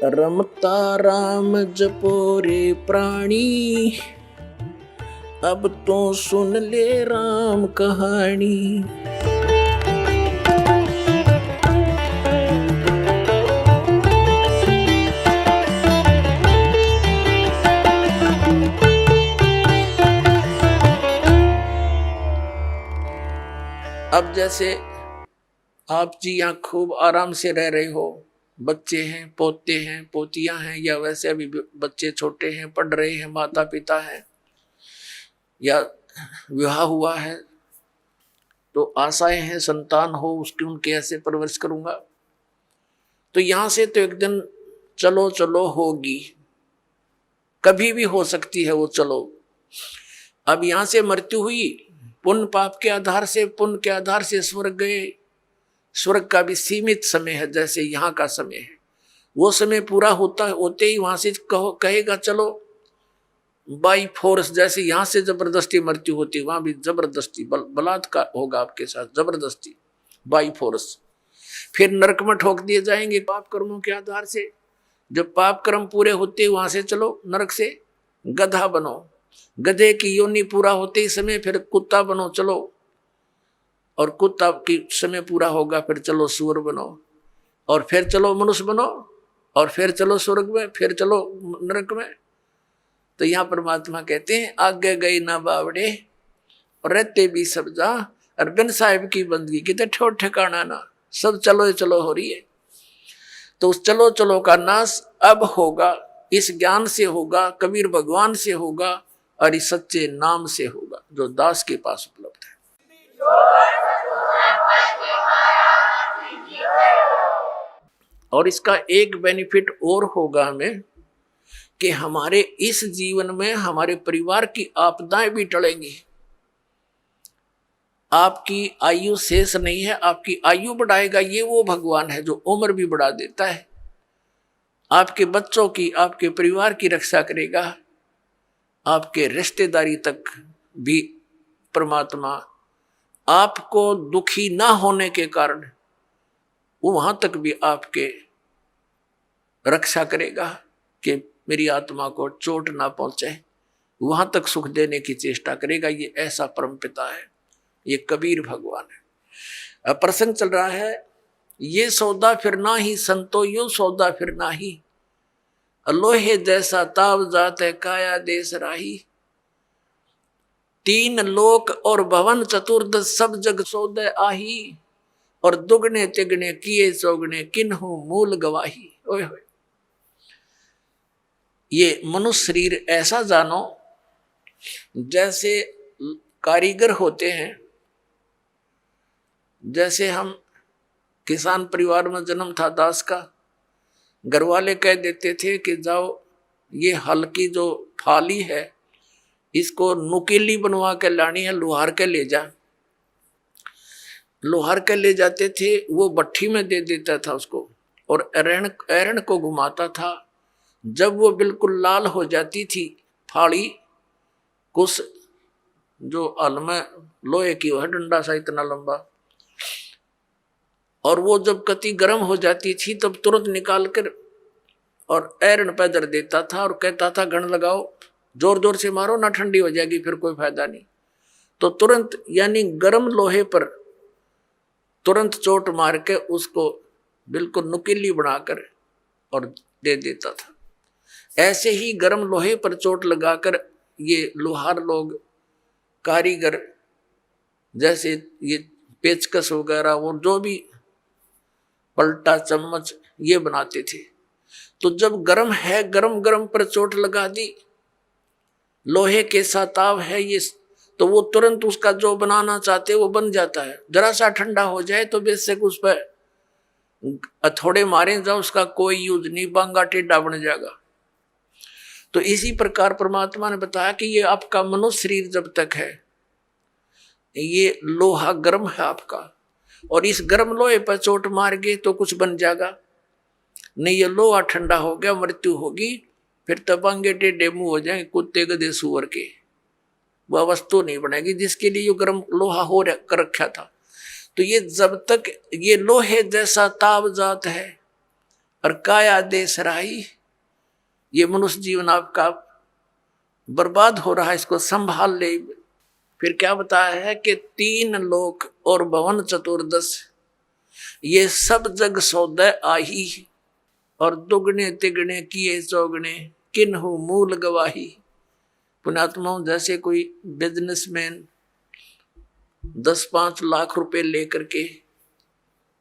रमता राम जपो रे प्राणी, अब तो सुन ले राम कहानी। अब जैसे आप जी यहाँ खूब आराम से रह रहे हो, बच्चे हैं, पोते हैं, पोतियां हैं, या वैसे अभी बच्चे छोटे हैं, पढ़ रहे हैं, माता पिता हैं, या विवाह हुआ है तो आशाएं हैं संतान हो उसकी, उनके ऐसे परवरिश करूंगा। तो यहां से तो एक दिन चलो चलो होगी, कभी भी हो सकती है वो चलो। अब यहां से मृत्यु हुई, पुण्य पाप के आधार से, पुण्य के आधार से स्वर्ग गए। स्वर्ग का भी सीमित समय है, जैसे यहाँ का समय है। वो समय पूरा होते ही वहां से कहेगा चलो बाई फोर्स। जैसे यहाँ से जबरदस्ती मृत्यु होती, वहां भी जबरदस्ती बलात्कार होगा आपके साथ, जबरदस्ती बाई फोर्स। फिर नरक में ठोक दिए जाएंगे पाप कर्मों के आधार से। जब पाप कर्म पूरे होते वहां से चलो नरक से गधा बनो, गधे की योनि पूरा होते ही समय फिर कुत्ता बनो चलो, और कुत्ता की समय पूरा होगा फिर चलो सूअर बनो, और फिर चलो मनुष्य बनो, और फिर चलो स्वर्ग में, फिर चलो नरक में। तो यहाँ परमात्मा कहते हैं आगे गई ना बावड़े और रहते भी सब जा, और बिन साहिब की बंदगी कितने ठोर ठिकाना ना, सब चलो चलो हो रही है। तो उस चलो चलो का नाश अब होगा, इस ज्ञान से होगा, कबीर भगवान से होगा, और इस सच्चे नाम से होगा जो दास के पास उपलब्ध है। और इसका एक बेनिफिट और होगा हमें कि हमारे इस जीवन में हमारे परिवार की आपदाएं भी टलेंगी। आपकी आयु शेष नहीं है, आपकी आयु बढ़ाएगा ये वो भगवान है जो उम्र भी बढ़ा देता है। आपके बच्चों की, आपके परिवार की रक्षा करेगा, आपके रिश्तेदारी तक भी परमात्मा आपको दुखी ना होने के कारण वो वहां तक भी आपके रक्षा करेगा कि मेरी आत्मा को चोट ना पहुंचे, वहां तक सुख देने की चेष्टा करेगा। ये ऐसा परम पिता है, ये कबीर भगवान है। अब प्रसंग चल रहा है, ये सौदा फिर ना ही संतो यो सौदा फिर ना ही, लोहे जैसा ताव जात है काया देश राही। तीन लोक और भवन चतुर्दश सब जग सौदे आही, और दुगने तिगने किए चौगने किन्हु मूल गवाही। ओए होए, ये मनुष्य शरीर ऐसा जानो जैसे कारीगर होते हैं। जैसे हम किसान परिवार में जन्म था दास का, घर वाले कह देते थे कि जाओ ये हल की जो फाली है इसको नुकीली बनवा के लानी है, लोहार के ले जा। लोहार के ले जाते थे, वो भट्ठी में दे देता था उसको, और एरण को घुमाता था। जब वो बिल्कुल लाल हो जाती थी फाड़ी, कुछ जो हल में लोहे की है डंडा सा इतना लंबा, और वो जब कति गर्म हो जाती थी तब तुरंत निकाल कर और एरण पे धर देता था, और कहता था घण लगाओ, जोर जोर से मारो ना ठंडी हो जाएगी, फिर कोई फायदा नहीं। तो तुरंत यानी गर्म लोहे पर तुरंत चोट मार के उसको बिल्कुल नुकीली बनाकर और दे देता था। ऐसे ही गर्म लोहे पर चोट लगाकर ये लोहार लोग, कारीगर, जैसे ये पेचकस वगैरह वो जो भी पलटा चम्मच ये बनाते थे। तो जब गर्म है, गरम गरम पर चोट लगा दी, लोहे के साताव है ये, तो वो तुरंत उसका जो बनाना चाहते वो बन जाता है। जरा सा ठंडा हो जाए तो बेशक उस पर हथौड़े मारे जाओ, उसका कोई यूज नहीं, बांगा टेढ़ा बन जाएगा। तो इसी प्रकार परमात्मा ने बताया कि ये आपका मनुष्य शरीर जब तक है ये लोहा गर्म है आपका, और इस गर्म लोहे पर चोट मार गए तो कुछ बन जाएगा नहीं। ये लोहा ठंडा हो गया, मृत्यु होगी, फिर तबांगे टेढ़े मुंह हो जाएंगे कुत्ते गधे सुअर के, वह वस्तु नहीं बनेगी जिसके लिए ये गर्म लोहा हो कर रखा था। तो ये जब तक ये लोहे जैसा ताव जात है, और काया देश राही, ये मनुष्य जीवन आपका बर्बाद हो रहा है, इसको संभाल ले। फिर क्या बताया है कि 3 लोक और भवन चतुर्दश, ये सब जग सौदे आही, और दुगने तिगने किए चौगने किन्हु मूल गवाही। पुण्यात्माओं, जैसे कोई बिजनेसमैन 10-5 लाख रुपए लेकर के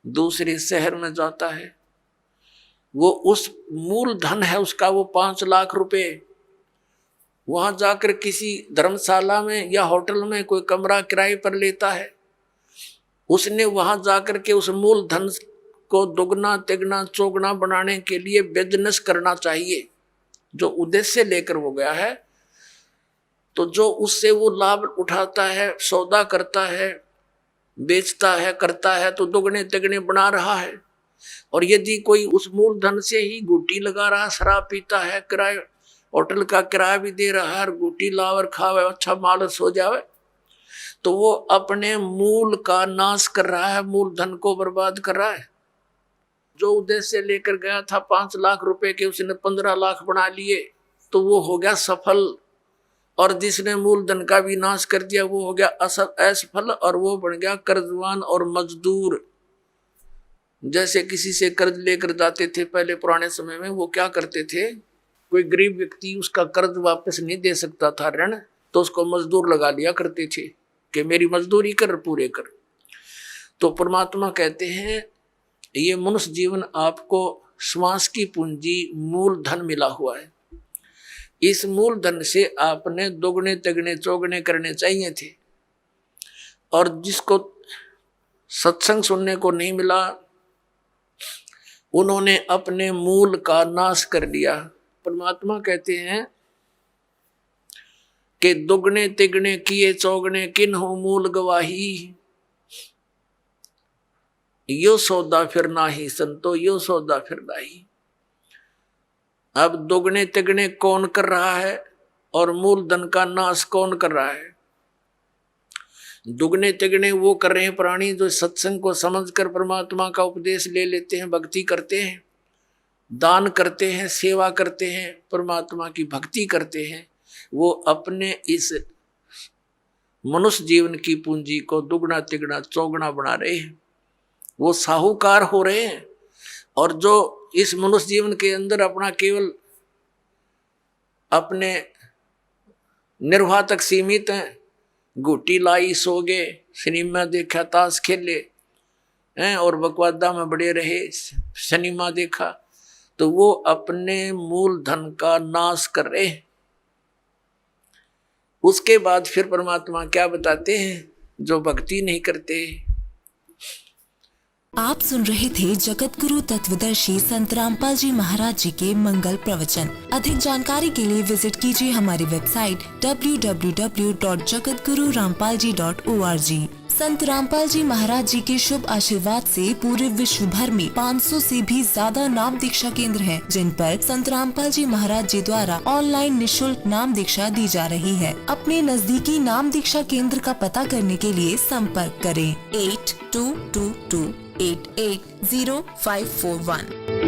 दूसरे शहर में जाता है, वो उस मूल धन है उसका वो 5 लाख रुपए, वहां जाकर किसी धर्मशाला में या होटल में कोई कमरा किराए पर लेता है। उसने वहां जाकर के उस मूल धन को दुगना तिगना चौगुना बनाने के लिए बिजनेस करना चाहिए, जो उद्देश्य लेकर वो गया है। तो जो उससे वो लाभ उठाता है, सौदा करता है, बेचता है, करता है, तो दुगने तिगने बना रहा है। और यदि कोई उस मूल धन से ही गुटी लगा रहा, शराब पीता है, किराए होटल का किराया भी दे रहा है, गुटी लावर खावे, अच्छा मालस हो जावे, तो वो अपने मूल का नाश कर रहा है, मूल धन को बर्बाद कर रहा है। जो उद्देश्य लेकर गया था 5 लाख रुपए के, उसने 15 लाख बना लिए, तो वो हो गया सफल। और जिसने मूल धन का भी नाश कर दिया वो हो गया असफल, और वो बन गया कर्जवान और मजदूर। जैसे किसी से कर्ज लेकर जाते थे पहले पुराने समय में, वो क्या करते थे, कोई गरीब व्यक्ति उसका कर्ज वापस नहीं दे सकता था ऋण, तो उसको मजदूर लगा लिया करते थे कि मेरी मजदूरी कर, पूरे कर। तो परमात्मा कहते हैं ये मनुष्य जीवन आपको श्वास की पूंजी मूल धन मिला हुआ है, इस मूल धन से आपने दोगुने तिगने चौगुने करने चाहिए थे। और जिसको सत्संग सुनने को नहीं मिला, उन्होंने अपने मूल का नाश कर दिया। परमात्मा कहते हैं कि दुगने तिगने किए चौगने किन्हु मूल गवाही, यो सौदा फिर नाही संतो, यो सौदा फिर नाही। अब दुगने तिगने कौन कर रहा है और मूल धन का नाश कौन कर रहा है? दुगने तिगने वो कर रहे हैं प्राणी जो सत्संग को समझकर परमात्मा का उपदेश ले लेते हैं, भक्ति करते हैं, दान करते हैं, सेवा करते हैं, परमात्मा की भक्ति करते हैं। वो अपने इस मनुष्य जीवन की पूंजी को दुगना तिगना चौगुना बना रहे हैं, वो साहूकार हो रहे हैं। और जो इस मनुष्य जीवन के अंदर अपना केवल अपने निर्वाह तक सीमित हैं, गुटी लाई सो गए, सिनेमा देखा, ताश खेले हैं और बकवादा में बड़े रहे, सिनेमा देखा, तो वो अपने मूल धन का नाश कर रहे हैं। उसके बाद फिर परमात्मा क्या बताते हैं, जो भक्ति नहीं करते। आप सुन रहे थे जगत गुरु तत्वदर्शी संत रामपाल जी महाराज जी के मंगल प्रवचन। अधिक जानकारी के लिए विजिट कीजिए हमारी वेबसाइट www.jagatgururampalji.org। संत रामपाल जी महाराज जी के शुभ आशीर्वाद से पूरे विश्व भर में 500 से भी ज्यादा नाम दीक्षा केंद्र हैं, जिन पर संत रामपाल जी महाराज जी द्वारा ऑनलाइन निशुल्क नाम दीक्षा दी जा रही है। अपने नजदीकी नाम दीक्षा केंद्र का पता करने के लिए संपर्क करें 8222880541।